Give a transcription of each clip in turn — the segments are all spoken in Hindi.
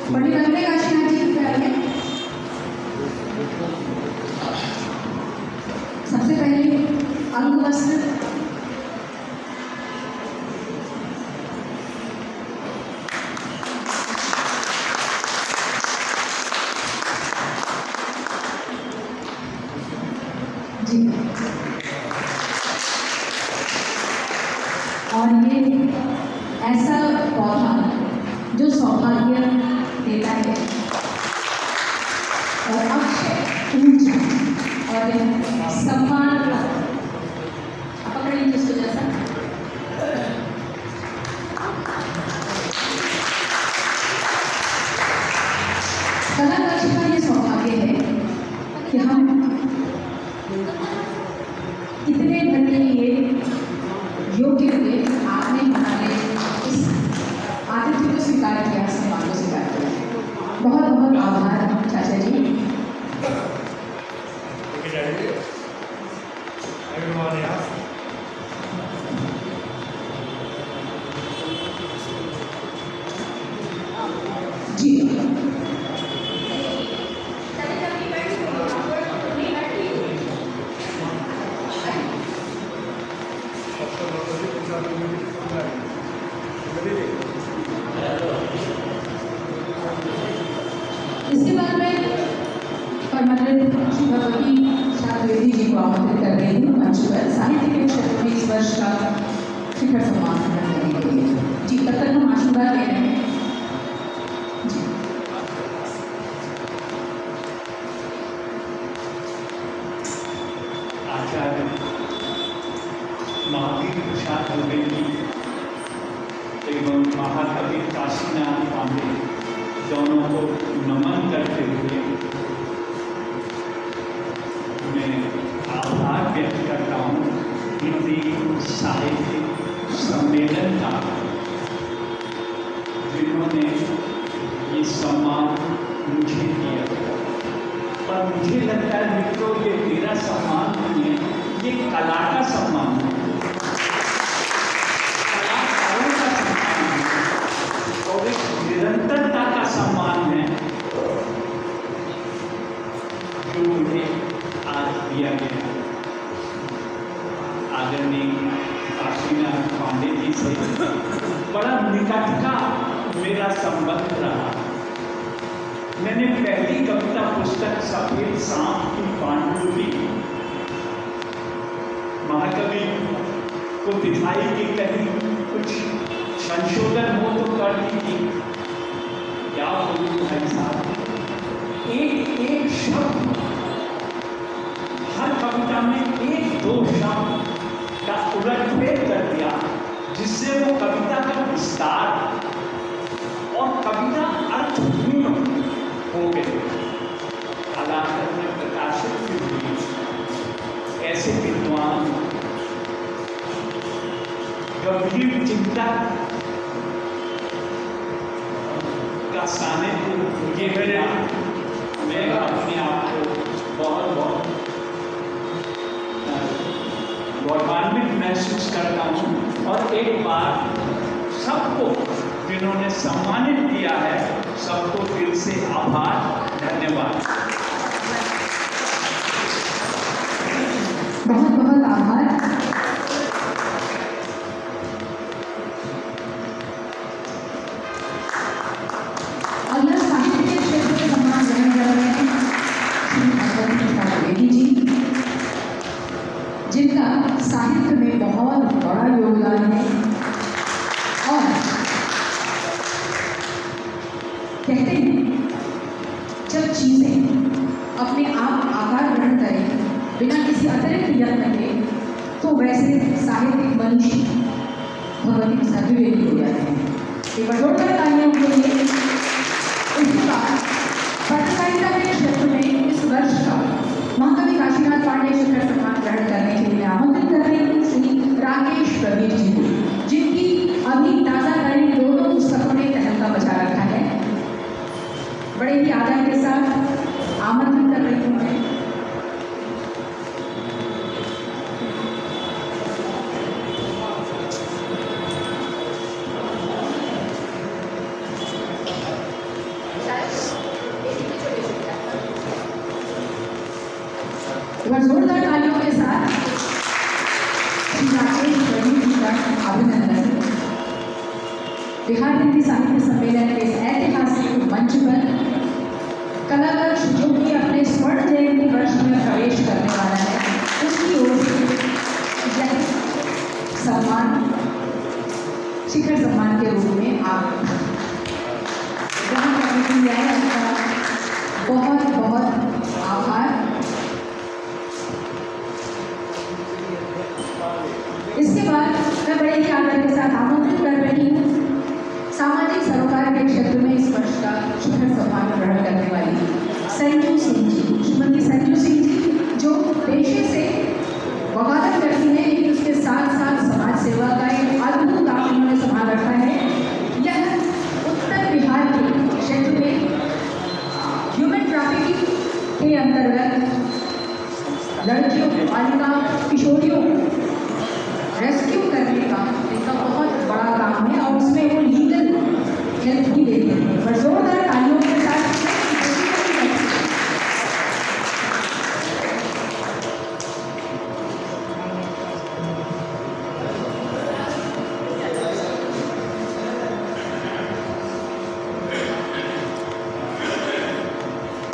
पंडित अंबे काशीनाथ जी की प्यार में सबसे पहले अंग वस्त्र जी, और ये ऐसा पौधा जो सौभाग्य देता है और अक्षय ऊर्जा और सम्मान आप पकड़ लीजिए इसको जैसा कलाकाशी का ये सौभाग्य है कि हम कितने भर के लिए योग्य हुए आपने हमारे इस आतिथ्य को स्वीकार किया, सम्मान को स्वीकार किया। बहुत बहुत आभार चाचा जी। जी इसके बाद में परमानंद श्री भगवती शास्त्री जी को आमंत्रित कर रही हूँ मंच पर साहित्य के क्षेत्र में इस वर्ष का शिखर सम्मान करने के लिए। जी, तब तक हम आशीर्वाद ले रहे हैं। जी, आचार्य महावीर प्रसाद दुबे जी एवं महाकवि काशीनाथ पांडे दोनों को नमन करते हुए मैं आभार व्यक्त करता हूँ हिंदी साहित्य सम्मेलन का, जिन्होंने ये सम्मान मुझे दिया। पर मुझे लगता है मित्रों, ये मेरा सम्मान नहीं है, ये कला का सम्मान है, कलाकारों का सम्मान है और एक निरंतरता का सम्मान है जो मुझे आज दिया गया। आदरणीय काशीनाथ पांडे जी से बड़ा निकट का मेरा संबंध रहा। मैंने पहली कविता पुस्तक सफेद सांप की पांडुलिपि महाकवि को दिखाई कि कहीं कुछ संशोधन हो तो कर दीजिए। क्या बोलूं भाई साहब, एक एक शब्द, हर कविता में एक दो शब्द का उलटफेर कर दिया, जिससे वो कविता का विस्तार और कविता अर्थपूर्ण हो गए। कालांतर में प्रकाशित हुई ऐसे विद्वान गंभीर चिंता का सानिध्य मुझे मिला। मैं अपने आप को बहुत बहुत गौरवान्वित महसूस करता हूँ और एक बार सबको जिन्होंने सम्मानित किया है सबको दिल से आभार, धन्यवाद। बहुत बहुत आभार। अगला साहित्य के क्षेत्र में सम्मान ग्रहण कर रहे हैं श्री भगवती प्रसाद बेदी जी, जिनका साहित्य में बहुत बड़ा योगदान है। और कहते हैं जब चीजें अपने आप आकार ग्रहण करें बिना किसी अतिरिक्त यत्न के, तो वैसे साहित्यिक मनुष्य भगवती प्रसाद बेदी हो जाते हैं। एक बार जोरदार तालियां उनके लिए। इसके बाद पत्रकारिता के क्षेत्र में इस वर्ष का महाकवि काशीनाथ पांडे शिखर सम्मान ग्रहण करने के लिए आमंत्रित कर रही हूँ श्री राकेश प्रवीर जी को, जिनकी अभी ताजा तरीन दोनों पुस्तकों ने तहलका मचा रखा है। बड़े ही आदर के साथ आमंत्रित कर रही हूँ मैं। एक बार जोरदार तालियों के साथ श्री राकेश वर्मा जी का अभिनंदन। बिहार हिंदी साहित्य सम्मेलन के इस ऐतिहासिक मंच पर कलाकार जो भी अपने स्वर्ण जयंती वर्ष में प्रवेश करने वाला है, उसकी ओर से यह सम्मान शिखर सम्मान के रूप में आप ग्रहण करने के लिए आए। आपका बहुत बहुत आभार। इसके बाद मैं बड़े ही आदर के साथ आमंत्रित कर रही हूँ सामाजिक सरोकार के क्षेत्र में इस वर्ष का शिखर सम्मान ग्रहण करने वाली संजू सिंह जी, श्रीमती संजू सिंह जी, जो पेशे से वकालत करती हैं, लेकिन उसके साथ साथ समाज सेवा का एक अद्भुत काम उन्होंने संभाल रखा है। यह उत्तर बिहार के क्षेत्र में ह्यूमन ट्रैफिकिंग के अंतर्गत लड़कियों, बालिकाओं, किशोरियों रेस्क्यू करने का इनका बहुत बड़ा काम है और उसमें वो लीगल हेल्प भी देते हैं। और जोरदार तालियों के साथ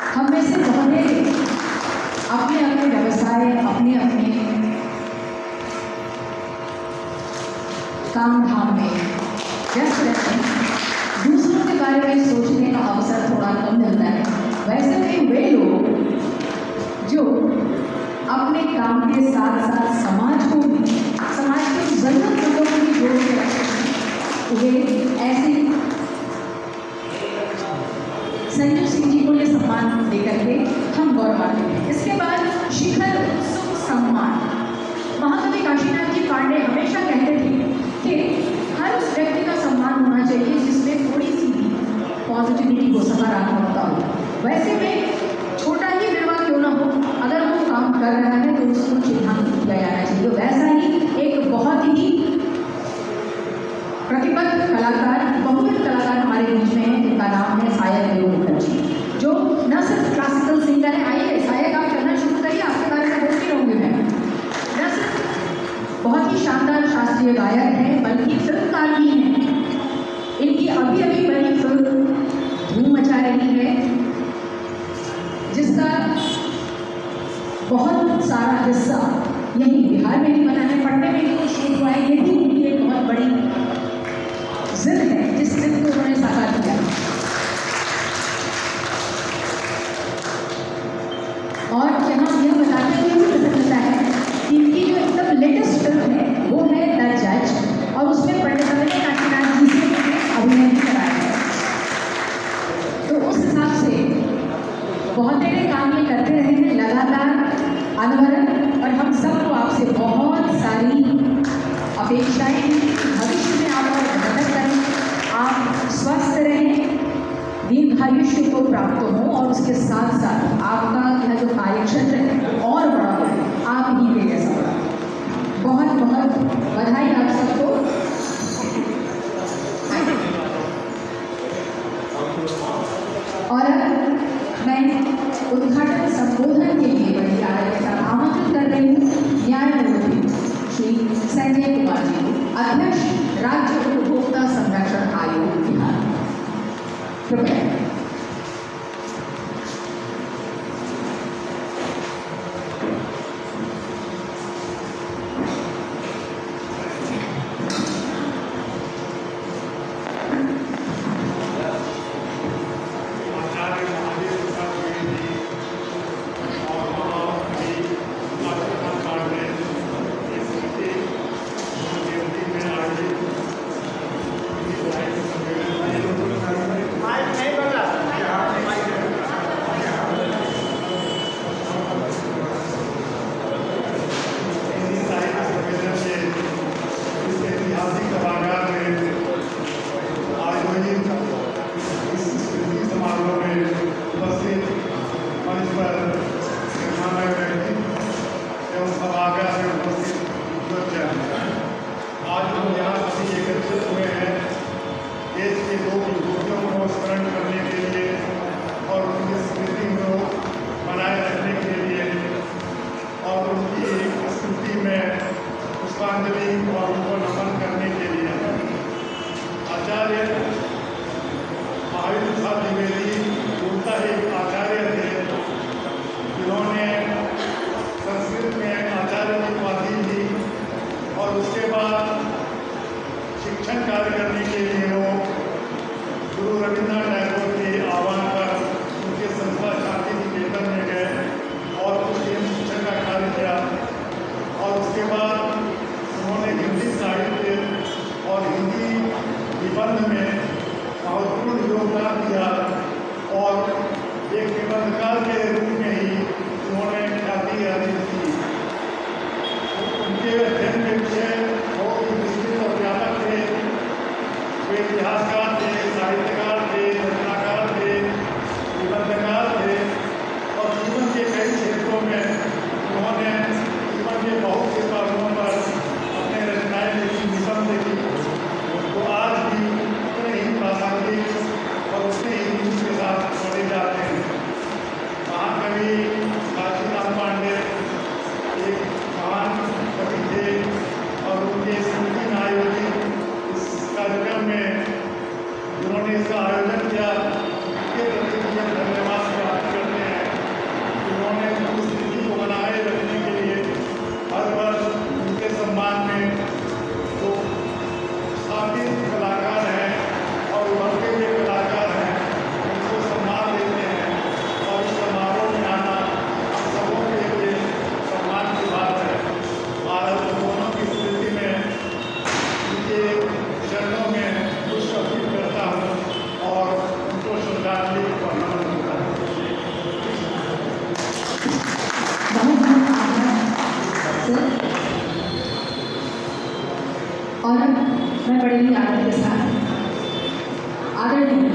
हम में से बहुत अपने अपने व्यवसाय, अपने अपने काम धाम में व्यस्त रहते हैं, दूसरों के बारे में सोचने का अवसर थोड़ा कम मिलता है। वैसे में वे लोग जो अपने काम के साथ साथ समाज को भी, समाज के जरूरतमंदों को भी जोड़ के रखते हैं, वे ऐसे संजू सिंह जी को ये सम्मान देकर के हम गौरवान्वित हैं। इसके बाद शिखर उत्सुक सम्मान। महाकवि काशीनाथ जी पांडे हमेशा कहते थे कि हर उस व्यक्ति का सम्मान होना चाहिए जिसमें थोड़ी सी भी पॉजिटिविटी हो, सकारात्मकता हो। वैसे में छोटा ही विवाह क्यों ना हो, अगर वो काम कर रहा है तो उसको चिन्हांकित किया जाना चाहिए। वैसा ही एक बहुत ही प्रतिबद्ध कलाकार, बहुविध कलाकार हमारे बीच में है, जिनका नाम है सायक देव मुखर्जी, जो न सिर्फ क्लासिकल सिंगर है। आइए सायक, आप करना शुरू करिए, आपके बारे में बोलती रहूँगी मैं। न सिर्फ बहुत ही शानदार शास्त्रीय गायक हैं, बल्कि फिल्मकार भी हैं। इनकी अभी अभी बनी फिल्म धूम मचा रही है, जिसका बहुत सारा हिस्सा यही बिहार में भी बना है, पटना में भी शूट हुआ है। ये भी उनकी एक बहुत बड़ी जिद है, जिस जिद को उन्होंने साकार किया। और यहाँ यह बताते हुए भी प्रसन्नता है कि इनकी जो एकदम लेटेस्ट फिल्म है वो है द जज, और उसमें पंडित काशीनाथ जी से अभिनय भी कराया है। तो उस हिसाब से बहुत देर काम ये करते रहे हैं लगातार, अनवरत, और हम सबको आपसे बहुत सारी अपेक्षाएं हैं। भविष्य में आप और मदद करें, आप स्वस्थ रहें, दीर्घायुष्य को प्राप्त हो, और उसके साथ साथ आपका यह जो कार्यक्षेत्र है और बड़ा हो, आप ही के जैसा बड़ा। बहुत बहुत बधाई आप सबको। और अब मैं उद्घाटन संबोधन के लिए बड़ी आदर के साथ आमंत्रित कर रही हूँ न्यायमूर्ति श्री संजय कुमार जी को, अध्यक्ष राज्य उपभोक्ता संरक्षण आयोग बिहार। कृपया। करनी पड़ेगी आदर के साथ। आदरणीय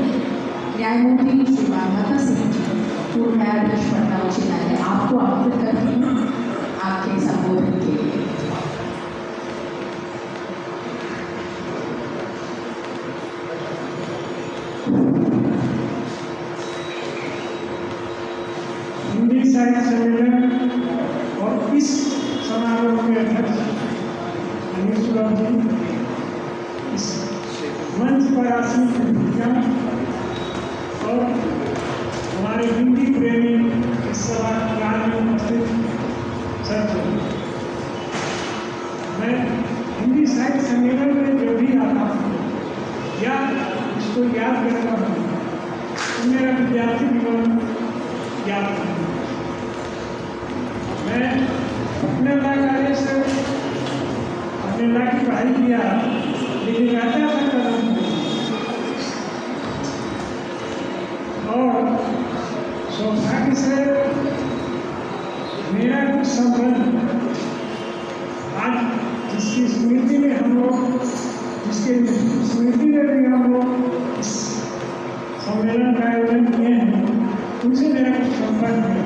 न्यायमूर्ति श्री माधव सिंह जी, पूर्व न्यायाधीश पटना उच्च न्यायालय, आपको आमंत्रित करती हूँ आपके संबोधन के लिए। हिंदी साहित्य सम्मेलन और इस समारोह के अध्यक्ष अनिल सुलभ जी, इस मंच पर आसीन अतिथिगण और हमारे हिंदी प्रेमी इस सभागार में उपस्थित सत्संग, मैं हिंदी साहित्य सम्मेलन में जो भी आता हूँ या इसको याद करता हूँ तो मेरा विद्यार्थी जीवन याद है। मैं अपने ला कार्य से अपने ला की पढ़ाई किया, लेकिन आता था कदम और सौभाग्य से मेरा कुछ संबंध आज जिसकी स्मृति में हम लोग, जिसके स्मृति में भी हम लोग इस सम्मेलन का आयोजन किए हैं, उनसे मेरा कुछ संबंध है।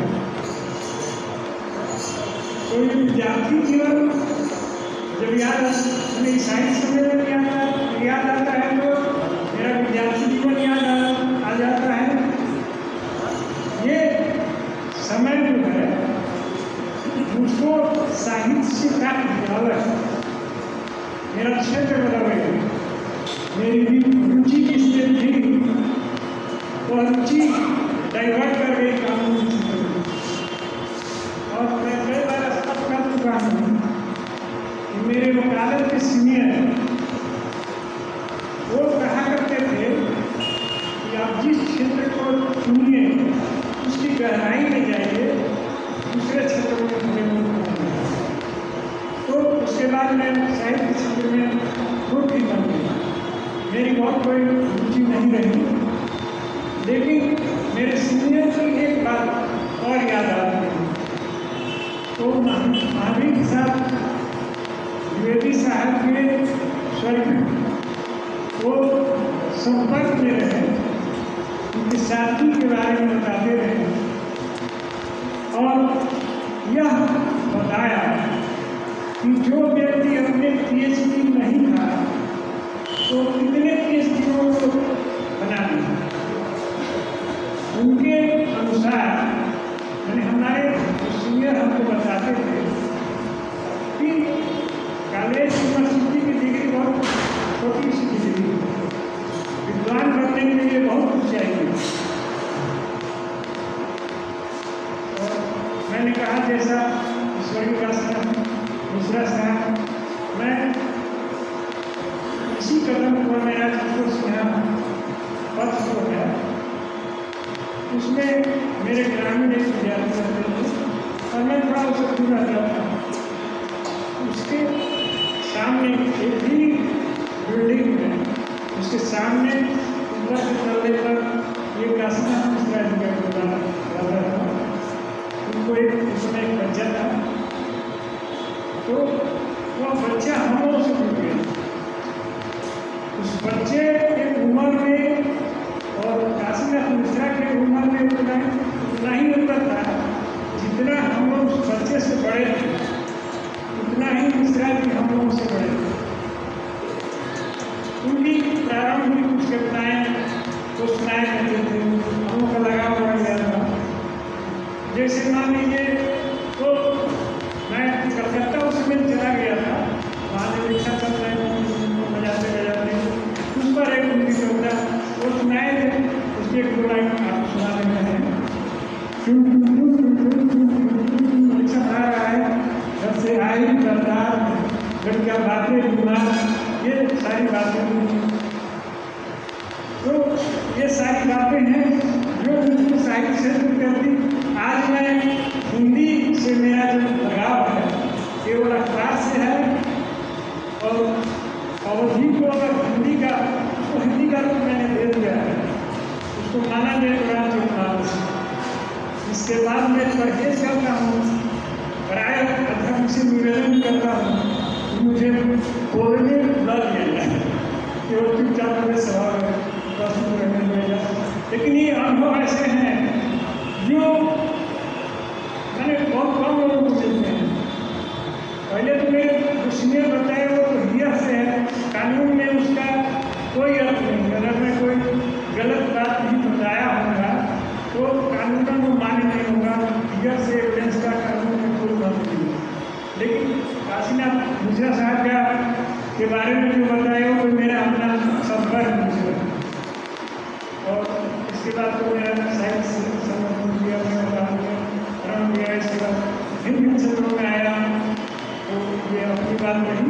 तो ये विद्यार्थी जीवन जब साहित्य सम्मेलन याद आता है तो मेरा विद्यार्थी जीवन याद आ जाता है। ये समय जो है मुझको साहित्य से काफी अलग है। मेरा क्षेत्र बदल गया, मेरी रुचि जिसमें थी वह रुचि डाइवर्ट कर गई कानून और मैं कई बार स्पष्ट कर चुका हूँ कि मेरे वकालत के सीनियर वो कहा करते थे कि आप जिस क्षेत्र को चुनिए उसकी गहराई में जाइए, दूसरे क्षेत्रों में थोड़े तो उसके बाद मैं साहित्य क्षेत्र में खुद भी बन गई। मेरी बहुत कोई रुचि नहीं रही, लेकिन मेरे सीनियर की एक बात और याद आती है। तो महावीर के साथ द्विवेदी साहब के स्वर्ग वो संपर्क में रहे, उनकी साथी के बारे में बताते रहे और यह बताया कि जो व्यक्ति अपने पीएचडी नहीं था तो कितने पीएचडीओं को बना दिया। उनके अनुसार यानी हमारे सीनियर हमको बताते थे कि कॉलेज यूनिवर्सिटी की डिग्री बहुत छोटी सी डिग्री, विद्वान बनने के लिए बहुत कुछ चाहिए। और मैंने कहा जैसा स्वर्गीय मिश्रा साहब, मैं इसी कदम पर मेरा पथ हो गया, उसमें मेरे ग्रामीण एक विद्यार्थी रहते थे और मैं थोड़ा उसे दूर रहता था। उसके सामने एक ही बिल्डिंग में, उसके सामने ऊपर के तल्ले पर एक काशीनाथ मिश्रा जी का गुरुद्वारा रहता था। उनको उसमें एक बच्चा था, तो वह बच्चा हम लोगों से जुड़ गया। उस बच्चे के उम्र में और काशीनाथ मिश्रा के उम्र में उतना ही अंतर था, जितना हम लोग उस बच्चे से बड़े थे उतना ही मिश्रा जी हम लोगों से बड़े थे। उनकी प्रारंभिक कुछ घटनाएं तो सुनाए करते थे, हम लोग का लगाव बढ़ गया था। जैसे मान लीजिए तो मैं कलकत्ता उस समय चला गया था, वहाँ से रिक्शा चल रहे बजाते बजाते उस पर एक उनकी कविता वो सुनाए थे। उसकी एक दो लाइन आप सुना देते हैं। रिक्शा आ रहा है, घर से आई करदार, लड़कियाँ बातें बीमार, ये सारी बातें। तो ये सारी बातें हैं जो मुझे साहित्य क्षेत्र करती। आज मैं हिंदी से मेरा जो लगाव है केवल अखबार से है और अवधि को अगर हिंदी का तो हिंदी का रूप मैंने दे दिया है, उसको माना मेरे बड़ा चुनाव। इसके बाद मैं परहेज करता हूँ, प्राय अध्यक्ष से निवेदन करता हूँ मुझे बोलने न दिया जाए। कि वो चुपचाप मेरे सवाल प्रश्न करने लगेगा। लेकिन ये अनुभव ऐसे हैं जो मैंने बहुत कम लोगों को मिलते हैं। पहले तो मेरे जो सीनियर बताए वो तो हिया से है, कानून में उसका कोई अर्थ नहीं। अगर मैं कोई गलत बात भी बताया होगा तो कानून वो मान्य नहीं होगा। हिया से एविडेंस का कानून में कोई बात नहीं है। लेकिन काशीनाथ मिश्रा साहब के बारे में जो बताया वो मेरा अपना संपर्क मुझे, और इसके बाद तो मेरा साहित्य समर्थन किया, मैंने काम किया। इसके बाद भिन्न क्षेत्रों में आया, तो ये अपनी बात नहीं,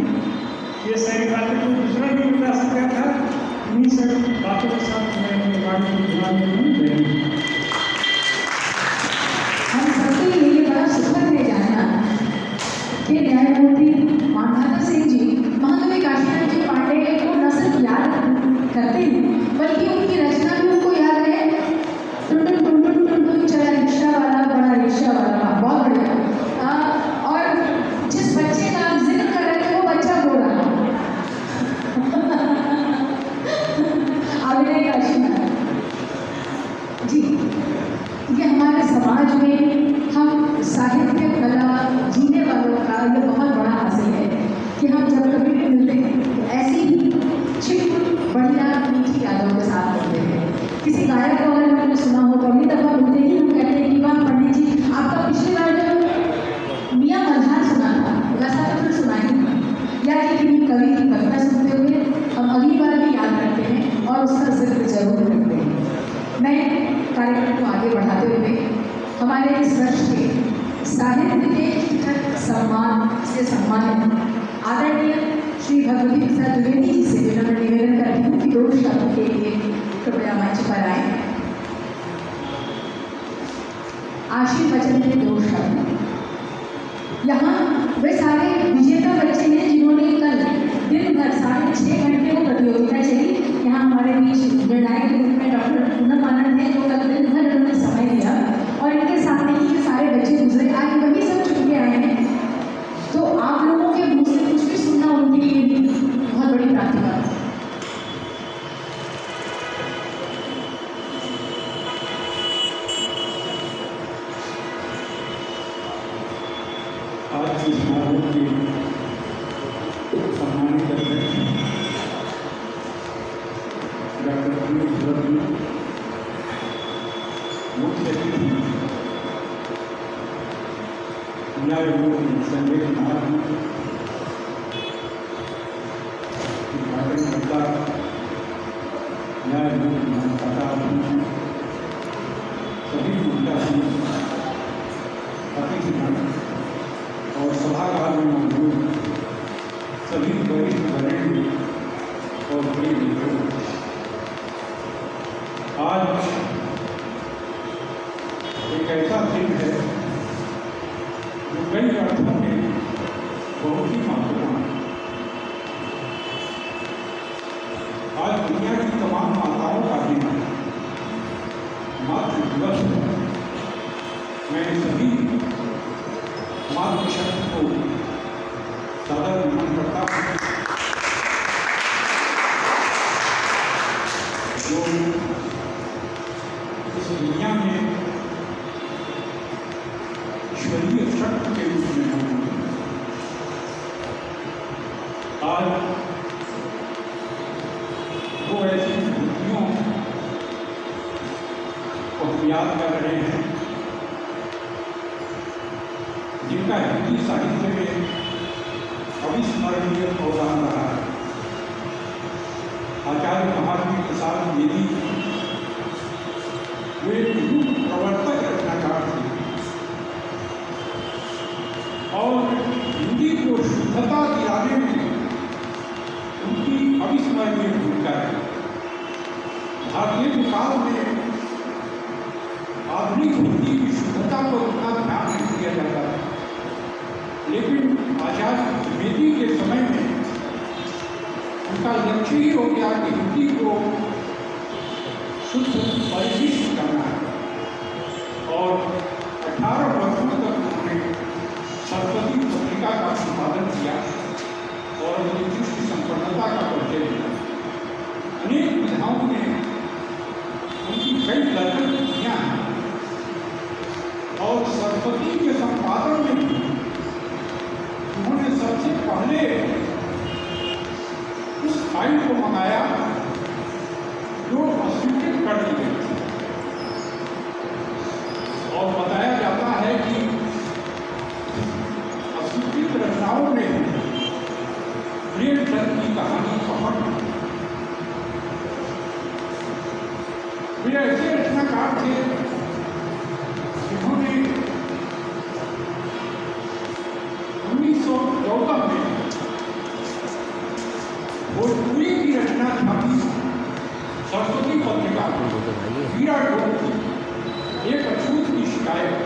ये सारी बातें कोई दूसरा भी बता सकता था। इन्हीं सब बातों के साथ मैं अपनी बात को ध्यान देना। हम सबके लिए बड़ा सुखद है जानना कि न्यायमूर्ति मानभाता सिंह जी, महाकवि काशीनाथ जी पांडे को न सिर्फ याद करते हैं बल्कि उनकी रचना भी उनको याद है। टुन टुन टुन टुन टुन टुन चला रिक्शा वाला, बड़ा रिक्शा वाला, बहुत बढ़िया। और जिस बच्चे का आप जिक्र कर रहे थे वो बच्चा बोल रहा अभिनय काशीनाथ जी। ये हमारे समाज में हम साहित्य कला जीने वालों का ये बहुत बड़ा हासिल है कि हम जब कभी भी मिलते हैं तो ऐसी ही छिप बढ़िया मीठी यादों के साथ मिलते हैं। किसी गायक को अगर हमने सुना हो तो अगली दफा मिलते ही हम कहते हैं कि वाह पंडित जी, आपका पिछली बार जो मियाँ मल्हार सुना था वैसा तो फिर सुना ही नहीं, या किसी कवि की कविता सुनते हुए हम अगली बार भी याद करते हैं और उसका जिक्र जरूर करते हैं। मैं कार्यक्रम को आगे बढ़ाते हुए हमारे इस वर्ष के साहित्य के शिखर सम्मान से सम्मानित आदरणीय श्री भगवती प्रसाद द्विवेदी जी से विनम्र निवेदन करती हूँ कि 2 शब्द के लिए कृपया मंच पर आए। आशीर्वचन के 2 शब्द। यहाँ वे सारे विजेता बच्चे हैं जिन्होंने कल दिन भर 6.5 घंटे वो प्रतियोगिता चली। यहाँ हमारे बीच निर्णायक के रूप में डॉक्टर पूनम आनंद है जो कल दिन भर उन्होंने समय दिया और इनके सामने ही ये सारे बच्चे गुजरे। आज वही सब छुट्टी आए हैं, तो आप लोगों के मुँह से कुछ भी सुनना उनके लिए भी बहुत बड़ी प्राप्ति बात है। आज की समारोह के सम्मानित अध्यक्ष डॉक्टर मुख्य अतिथि न्यायमूर्ति संजय कुमार उद्घाटनकर्ता न्यायमूर्ति मानभाता सभी अतिथिगण और सभागार में मौजूद सभी वरिष्ठ वरेण्य और बड़े मित्रों, आज एक ऐसा दिन है जो कई अर्थों में बहुत ही महत्वपूर्ण है। आज दुनिया की तमाम माताओं का दिन है, मातृ दिवस है। मैं सभी मातृशक्ति को सादर नमन करता हूँ जो इस दुनिया में ईश्वरीय शक्ति के रूप में मौजूद है। आज वो ऐसी विभूतियों को हम याद कर रहे हैं जिनका हिंदी साहित्य में अविस्मरणीय अवदान रहा है। आचार्य महावीर प्रसाद द्विवेदी वे युग प्रवर्तक रचनाकार थे और हिंदी को शुद्धता दिलाने में उनकी अविस्मरणीय भूमिका है। भारतीय काल में आधुनिक हिंदी की शुद्धता पर उतना ध्यान नहीं दिया जाता है, लेकिन आचार्य द्विवेदी के समय में उनका लक्ष्य ही हो गया कि हिंदी को शुद्ध परिशिष्ट करना है और 18 वर्षों तक उन्होंने सरस्वती पत्रिका का संपादन किया और अपनी दृष्टि संपन्नता का परिचय दिया। सरस्वती के संपादन में उन्होंने सबसे पहले उस फाइल को मंगाया जो अस्वीकृत कर दी गई थी और बताया जाता है कि अस्वीकृत रचनाओं में प्रेमचंद की कहानी पकड़ वे ऐसे रचनाकार थे जिन्होंने 1914 में भोजपुरी की रचना छापी सरस्वती पत्रिका हीरा डोर की एक अछूत की शिकायत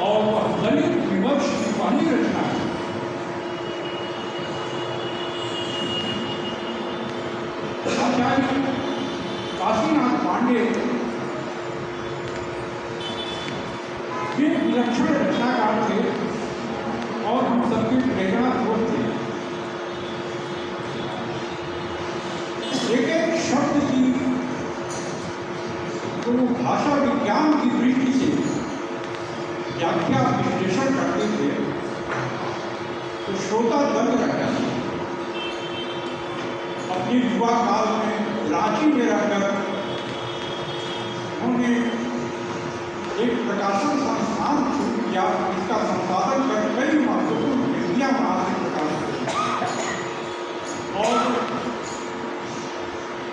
और वह दलित विवश की पहली रचना है। आचार्य काशीनाथ पांडे वे विलक्षण रचनाकार थे और हम सबके प्रेरणा स्रोत थे। एक एक शब्द की तो भाषा विज्ञान की दृष्टि से व्याख्या विश्लेषण करते थे तो श्रोता दंग रह जाते। अपने युवा काल में रांची में रहकर उन्होंने एक प्रकाशन संस्थान शुरू किया, इसका संपादन कर कई महत्वपूर्ण कृतियां वहां से प्रकाशित की और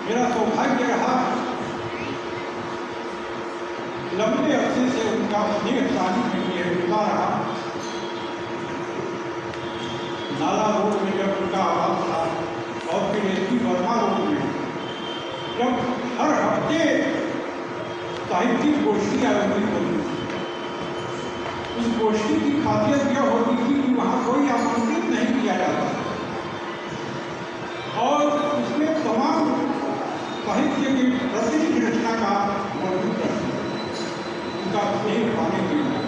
मेरा सौभाग्य रहा लंबे अरसे से उनका स्नेह सानिध्य में मिलता रहा। नाला रोड में जब उनका आवास था और फिर एसपी वर्मा रोड में जब हर हफ्ते साहित्यिक गोष्ठी आयोजित होती, उस गोष्ठी की खासियत यह होती थी कि वहाँ कोई आमंत्रित नहीं किया जाता और उसमें तमाम साहित्य के प्रसिद्ध रचनाकार मौजूद रहते, उनका स्नेह पाने के लिए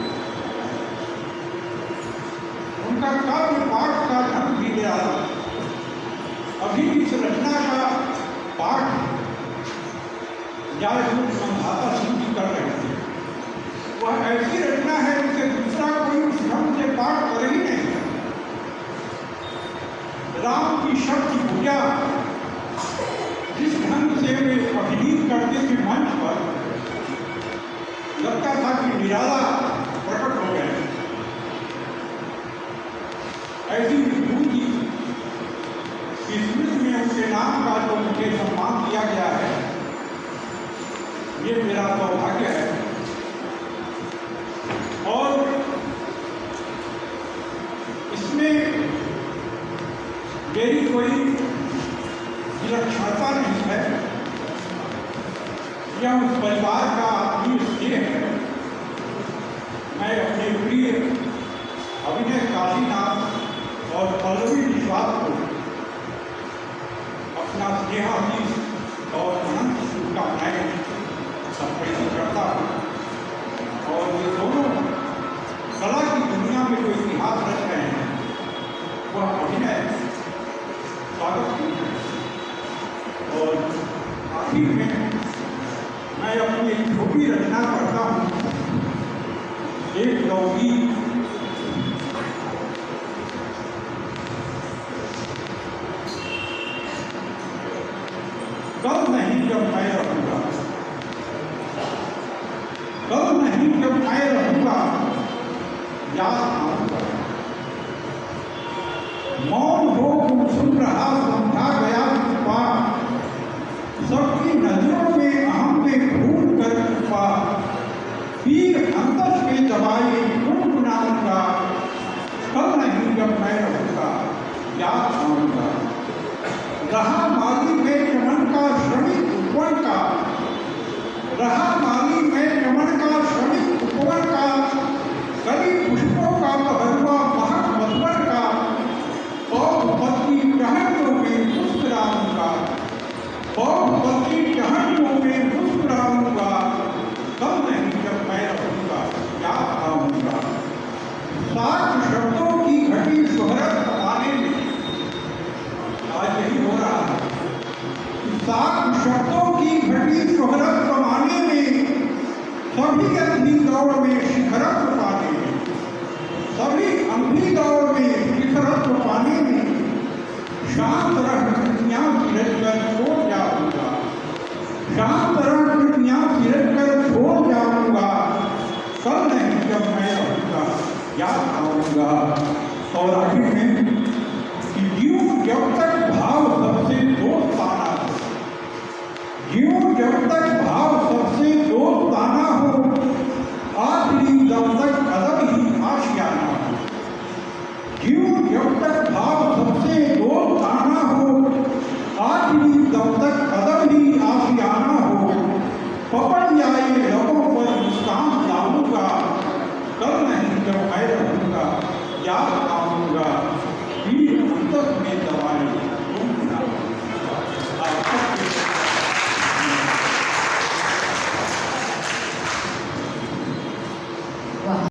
उनका काव्य पाठ का ढंग भी ले आता। अभी इस रचना का पाठ मंधाता सिंह जी कर रहे थे। वह ऐसी रचना है जिसे दूसरा कोई उस ढंग से पाठ कर ही नहीं। राम की शक्ति पूजा जिस ढंग से वे अभिनीत करते थे मंच पर, लगता था कि निराला प्रकट हो गए। ऐसी विभूति स्मृति में उनके नाम का जो मुझे सम्मान दिया गया है, ये मेरा सौभाग्य है। और इसमें मेरी कोई विलक्षणता नहीं है, यह उस परिवार का आत्मीय स्नेह है। मैं अपने प्रिय अभिनय काशीनाथ और पल्लवी विश्वास को अपना स्नेहाशीष और अनंत शुभकामनाएं संप्रेषित करता हूँ और ये दोनों कला की दुनिया में जो इतिहास रच रहे हैं वह अभिनय स्वागत है। और आखिर में मैं अपनी एक छोटी रचना करता हूँ, एक लौकी। कल नहीं जब मैं रहूँगा, कल नहीं जब मैं रहूँगा, याद आऊँगा। मौन हो तुम सुन रहा समझा गया छुपा, सबकी नजरों में अहम में भूल कर छुपा। पीर अंदर में दबाए गुनगुनाऊंगा, कल नहीं जब मैं रहूँगा, याद आऊँगा। रहा माली में चमन का श्रमिक उपवन का, रहा माली में चमन का श्रमिक उपवन का, कली पुष्पों का पहलुआ महक मधुवन का, पत्ती टहनियों में मुस्कुराऊंगा, पत्ती टहनियों में मुस्कुराऊंगा। कल नहीं जब मैं रहूँगा, याद आऊँगा। सात शब्दों की घटी शोहरत पाने में, आज यही हो रहा है। सात शब्दों की घटी शोहरत कमाने में, सभी अपनी दौड़ में शिखरत लंबी दौड़ में फितरत को पाने में शांत रह दुनिया फिरत कर छोड़ जाऊंगा, शांत रह दुनिया फिरत कर छोड़ जाऊंगा, कल नहीं जब मैं रहूंगा याद आऊंगा। और आखिर में कि जीव जब तक भाव सबसे दोस्ताना हो, जीव जब तक भाव सबसे दोस्ताना हो, आखिरी दम तक कदम ही आशियाना हो। जीव जब तक भाव सबसे दोस्ताना हो, आखिरी दम तक कदम ही आशियाना हो। पकड़ जाए लबों पर मुस्कान लाऊंगा, कल नहीं जब मैं रहूंगा याद आऊंगा। पीर अंतर में दवाई